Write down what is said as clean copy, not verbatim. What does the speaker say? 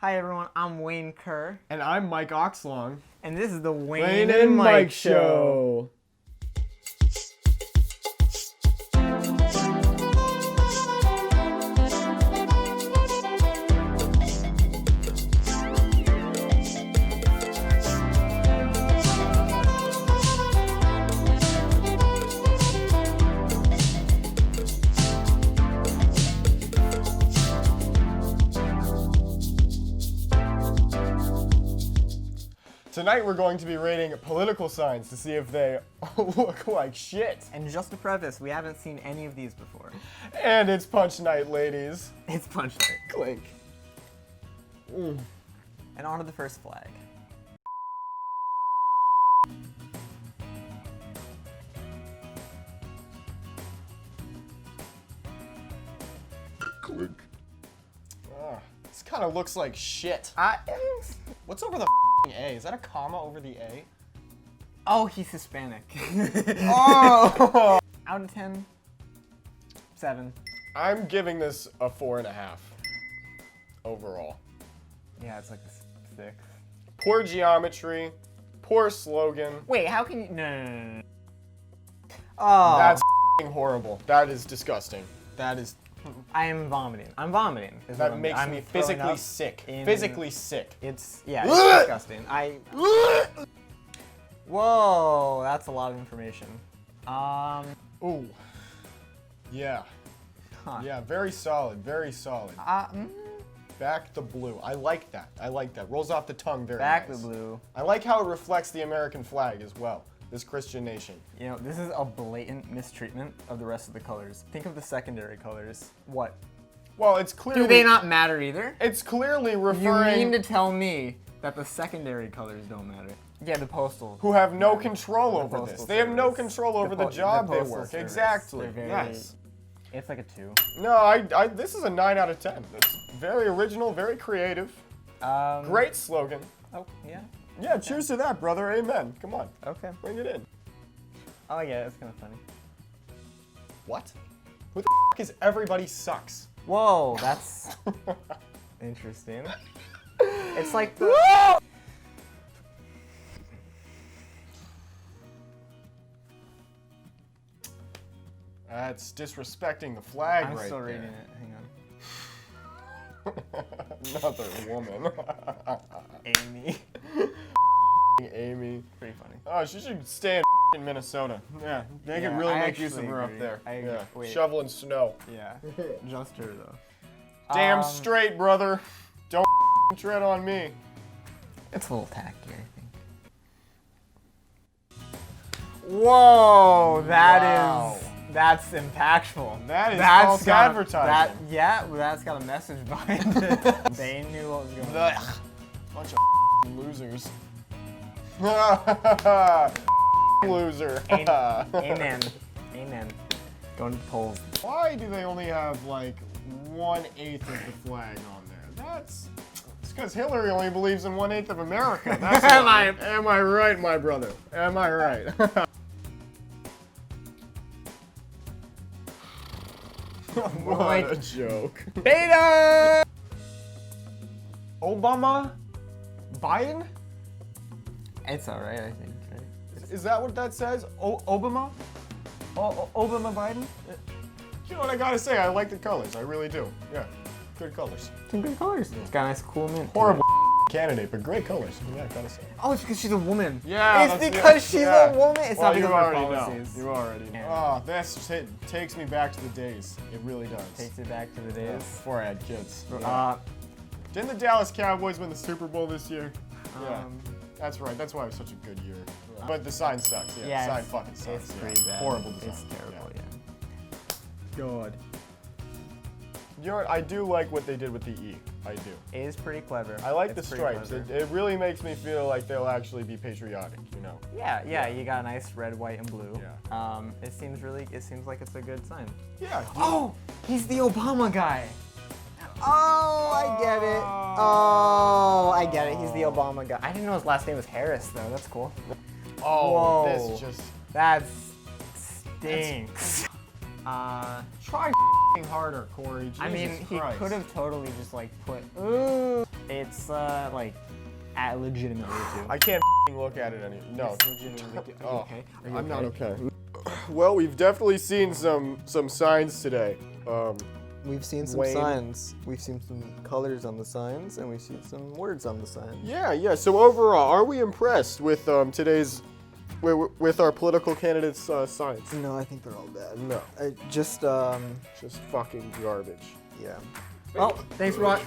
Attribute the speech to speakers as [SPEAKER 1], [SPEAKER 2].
[SPEAKER 1] Hi everyone, I'm Wayne Kurr.
[SPEAKER 2] And I'm Mike Oxlong.
[SPEAKER 1] And this is the
[SPEAKER 2] Wayne and Mike Show. Tonight we're going to be rating political signs to see if they look like shit.
[SPEAKER 1] And just to preface, we haven't seen any of these before.
[SPEAKER 2] And it's punch night, ladies.
[SPEAKER 1] It's punch night.
[SPEAKER 2] Clink.
[SPEAKER 1] And on to the first flag.
[SPEAKER 2] Clink. This kind of looks like shit. What's over the A? Is that a comma over the A?
[SPEAKER 1] Oh, he's Hispanic.
[SPEAKER 2] Oh!
[SPEAKER 1] Out of 10, 7.
[SPEAKER 2] I'm giving this a 4.5 overall.
[SPEAKER 1] Yeah, it's like a 6.
[SPEAKER 2] Poor geometry, poor slogan.
[SPEAKER 1] Wait, how can you? No. Oh.
[SPEAKER 2] That's horrible. That is disgusting. That is.
[SPEAKER 1] I am vomiting. I'm vomiting.
[SPEAKER 2] That makes me physically sick. Physically sick.
[SPEAKER 1] It's disgusting. Whoa, that's a lot of information.
[SPEAKER 2] Ooh. Yeah.
[SPEAKER 1] Huh.
[SPEAKER 2] Yeah, very solid, very solid. Back the blue. I like that. I like that. Rolls off the tongue very
[SPEAKER 1] Back
[SPEAKER 2] nice.
[SPEAKER 1] the blue.
[SPEAKER 2] I like how it reflects the American flag as well. This Christian nation.
[SPEAKER 1] You know, this is a blatant mistreatment of the rest of the colors. Think of the secondary colors. What?
[SPEAKER 2] Well, it's clearly...
[SPEAKER 1] Do they not matter either?
[SPEAKER 2] It's clearly referring...
[SPEAKER 1] You mean to tell me that the secondary colors don't matter? Yeah, the postal.
[SPEAKER 2] Who have no control over this. They have no control over the job they work.
[SPEAKER 1] Service.
[SPEAKER 2] Exactly.
[SPEAKER 1] Yes. It's like a 2.
[SPEAKER 2] No, this is a 9 out of 10. It's very original, very creative. Great slogan.
[SPEAKER 1] Oh, yeah.
[SPEAKER 2] Yeah, cheers to that, brother. Amen. Come on.
[SPEAKER 1] Okay.
[SPEAKER 2] Bring it in.
[SPEAKER 1] Oh, yeah, it's kind of funny.
[SPEAKER 2] What? Who the f is everybody sucks?
[SPEAKER 1] Whoa, that's interesting. It's like the...
[SPEAKER 2] That's disrespecting the flag
[SPEAKER 1] I'm
[SPEAKER 2] right
[SPEAKER 1] still
[SPEAKER 2] there.
[SPEAKER 1] reading it. Hang on.
[SPEAKER 2] Another woman.
[SPEAKER 1] Amy.
[SPEAKER 2] Amy.
[SPEAKER 1] Pretty funny.
[SPEAKER 2] Oh, she should stay in Minnesota. Yeah, they could really make use of her up there. Yeah, shoveling snow.
[SPEAKER 1] Yeah, just her though.
[SPEAKER 2] Damn straight, brother. Don't tread on me.
[SPEAKER 1] It's a little tacky, I think. Whoa, that's impactful.
[SPEAKER 2] That is false advertising.
[SPEAKER 1] That's got a message behind it. They knew what was going on.
[SPEAKER 2] Bunch of losers. Loser.
[SPEAKER 1] Amen. Amen. Going to the polls.
[SPEAKER 2] Why do they only have like 1/8 of the flag on there? It's because Hillary only believes in 1/8 of America. That's am I right, my brother? Am I right? What a joke.
[SPEAKER 1] Beta!
[SPEAKER 2] Obama? Biden?
[SPEAKER 1] It's alright, I think. Right?
[SPEAKER 2] Is that what that says? Obama? Obama Biden? You know what I gotta say? I like the colors. I really do. Yeah, good colors.
[SPEAKER 1] Some good colors. It's got a nice cool mint.
[SPEAKER 2] Horrible candidate, but great colors. Yeah, I gotta say.
[SPEAKER 1] Oh, it's because she's a woman.
[SPEAKER 2] Yeah,
[SPEAKER 1] it's because she's a woman. It's not because of her policies.
[SPEAKER 2] You already know. Oh, this takes me back to the days. It really does.
[SPEAKER 1] Takes it back to the days.
[SPEAKER 2] Before I had kids.
[SPEAKER 1] Yeah.
[SPEAKER 2] Didn't the Dallas Cowboys win the Super Bowl this year? Yeah. That's right. That's why it was such a good year. But the sign sucks. Yeah, the sign fucking sucks.
[SPEAKER 1] It's pretty bad.
[SPEAKER 2] Horrible design.
[SPEAKER 1] It's terrible, yeah.
[SPEAKER 2] God. You know what? I do like what they did with the E. I do.
[SPEAKER 1] It is pretty clever.
[SPEAKER 2] I like the stripes. It really makes me feel like they'll actually be patriotic, you know?
[SPEAKER 1] Yeah, you got a nice red, white, and blue.
[SPEAKER 2] Yeah.
[SPEAKER 1] It seems like it's a good sign.
[SPEAKER 2] Yeah.
[SPEAKER 1] Oh, he's the Obama guy. Oh, I get it. Oh, I get it. He's the Obama guy. I didn't know his last name was Harris, though. That's cool.
[SPEAKER 2] Oh,
[SPEAKER 1] whoa.
[SPEAKER 2] This just...
[SPEAKER 1] That stinks.
[SPEAKER 2] Try harder, Corey. Jesus
[SPEAKER 1] I mean, he
[SPEAKER 2] Christ.
[SPEAKER 1] could have totally just like put, ooh. It's It's like legitimately too.
[SPEAKER 2] I can't look at it anymore. No.
[SPEAKER 1] It's legitimately too. Are you okay? Are you
[SPEAKER 2] I'm not okay. Well, we've definitely seen some signs today.
[SPEAKER 3] We've seen some
[SPEAKER 2] Wayne.
[SPEAKER 3] signs. We've seen some colors on the signs, and we've seen some words on the signs.
[SPEAKER 2] Yeah. So overall, are we impressed with today's with our political candidates' signs?
[SPEAKER 3] No, I think they're all bad.
[SPEAKER 2] No.
[SPEAKER 3] Just
[SPEAKER 2] fucking garbage.
[SPEAKER 3] yeah.
[SPEAKER 1] Well, thanks for watching.